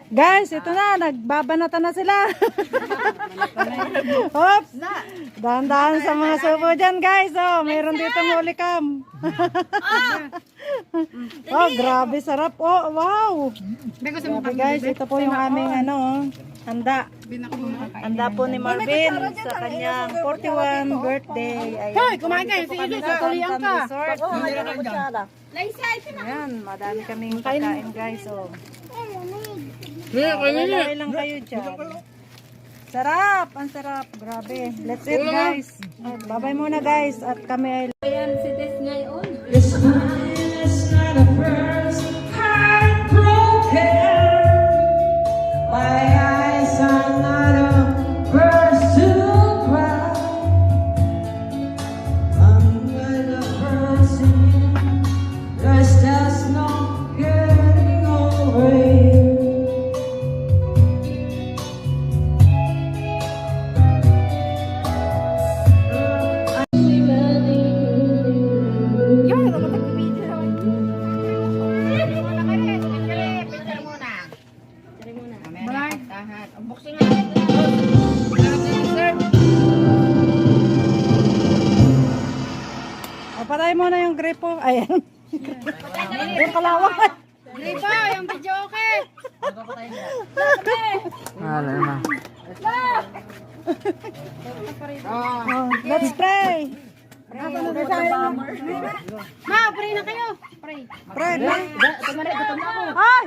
Guys, ito na, nagbabanatan na sila. Oops. Dahan-dahan sa mga subo dyan, guys. Oh, mayroon dito huli cam. Oh, grabe sarap. Oh, wow. Grabe, guys, ito po yung aming handa. Handa po ni Marvin sa kanyang 41 birthday. Hoy, kumain kayo. Sige, tutulian ka. Ayan, madami kaming pagkain, guys. Oh. Wala lang kayo dyan. Sarap, ang sarap. Grabe. Let's eat, guys. Bye-bye muna, guys. At kami ay... Ayan, si Des ngayon. This time is not a first heartbroken. My eyes are not a first to cry. I'm the first in, there's just no getting over it. Patay mo na yung gripo. Ayan. Yung kalawang. Gripo, yung video okay. Wala na. Oh, let's pray. Ma, pray na kayo. Pray. Pray. Tumari, gutom na ako. Ay!